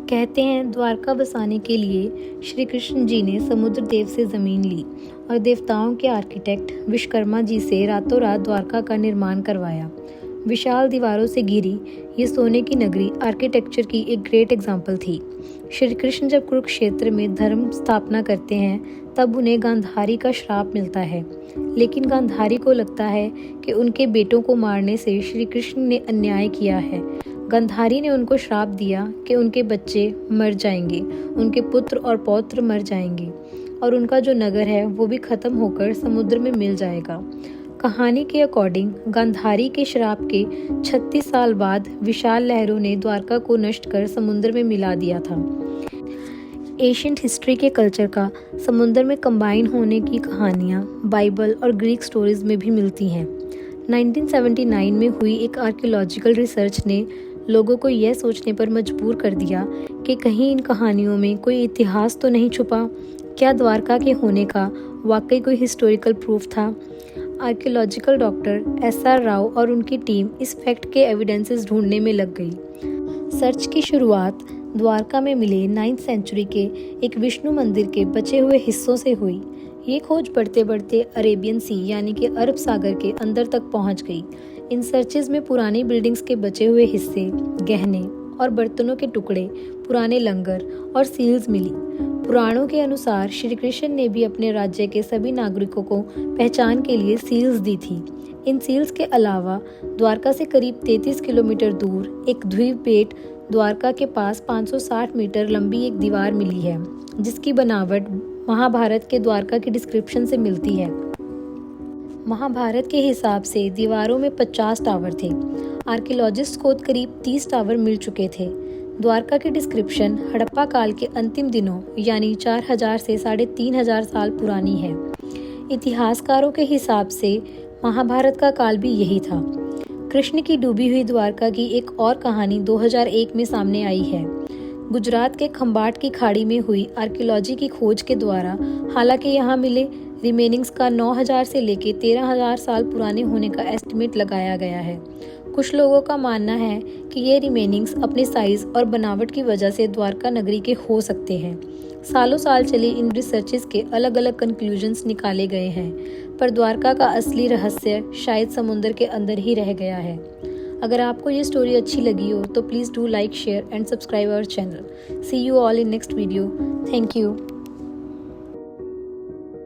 कहते हैं द्वारका बसाने के लिए श्री कृष्ण जी ने समुद्र देव से ज़मीन ली और देवताओं के आर्किटेक्ट विश्वकर्मा जी से रातों रात द्वारका का निर्माण करवाया। विशाल दीवारों से घिरी ये सोने की नगरी आर्किटेक्चर की एक ग्रेट एग्जाम्पल थी। श्री कृष्ण जब कुरुक्षेत्र में धर्म स्थापना करते हैं तब उन्हें गांधारी का श्राप मिलता है, लेकिन गांधारी को लगता है कि उनके बेटों को मारने से श्री कृष्ण ने अन्याय किया है। गांधारी ने उनको श्राप दिया कि उनके बच्चे मर जाएंगे, उनके पुत्र और पौत्र मर जाएंगे और उनका जो नगर है वो भी खत्म होकर समुद्र में मिल जाएगा। कहानी के अकॉर्डिंग गांधारी के श्राप के 36 साल बाद विशाल लहरों ने द्वारका को नष्ट कर समुद्र में मिला दिया था। एशियंट हिस्ट्री के कल्चर का समुद्र में कंबाइन होने की कहानियाँ बाइबल और ग्रीक स्टोरीज में भी मिलती हैं। 1979 में हुई एक आर्कियोलॉजिकल रिसर्च ने लोगों को यह सोचने पर मजबूर कर दिया कि कहीं इन कहानियों में कोई इतिहास तो नहीं छुपा। क्या द्वारका के होने का वाकई कोई हिस्टोरिकल प्रूफ था? आर्कियोलॉजिकल डॉक्टर SR राव और उनकी टीम इस फैक्ट के एविडेंसेस ढूंढने में लग गई। सर्च की शुरुआत द्वारका में मिले 9th सेंचुरी के एक विष्णु मंदिर के बचे हुए हिस्सों से हुई। ये खोज बढ़ते बढ़ते अरेबियन सी यानी कि अरब सागर के अंदर तक पहुंच गई। इन सर्चेज में पुरानी बिल्डिंग्स के बचे हुए हिस्से, गहने और बर्तनों के टुकड़े, पुराने लंगर और सील्स मिली। पुराणों के अनुसार श्री कृष्ण ने भी अपने राज्य के सभी नागरिकों को पहचान के लिए सील्स दी थी। इन सील्स के अलावा द्वारका से करीब 33 किलोमीटर दूर एक द्वीपबेट द्वारका के पास 560 मीटर लंबी एक दीवार मिली है, जिसकी बनावट महाभारत के द्वारका की डिस्क्रिप्शन से मिलती है। महाभारत के हिसाब से दीवारों में 50 टावर थे। आर्कियोलॉजिस्ट को करीब 30 टावर मिल चुके थे। द्वारका की डिस्क्रिप्शन हड़प्पा काल के अंतिम दिनों यानी 4000 से 3500 साल पुरानी है। इतिहासकारों के हिसाब से महाभारत का काल भी यही था। कृष्ण की डूबी हुई द्वारका की एक और कहानी 2001 में सामने आई है। गुजरात के खंबाट की खाड़ी में हुई आर्कियोलॉजी की खोज के द्वारा हालांकि यहाँ मिले रिमेनिंग्स का 9000 से लेकर 13000 साल पुराने होने का एस्टिमेट लगाया गया है। कुछ लोगों का मानना है कि ये रिमेनिंग्स अपने साइज और बनावट की वजह से द्वारका नगरी के हो सकते हैं। सालों साल चली इन रिसर्चेस के अलग अलग कंक्लूजन्स निकाले गए हैं, पर द्वारका का असली रहस्य शायद समुद्र के अंदर ही रह गया है। अगर आपको ये स्टोरी अच्छी लगी हो तो please do like, share and subscribe our channel. See you all in next video. Thank you.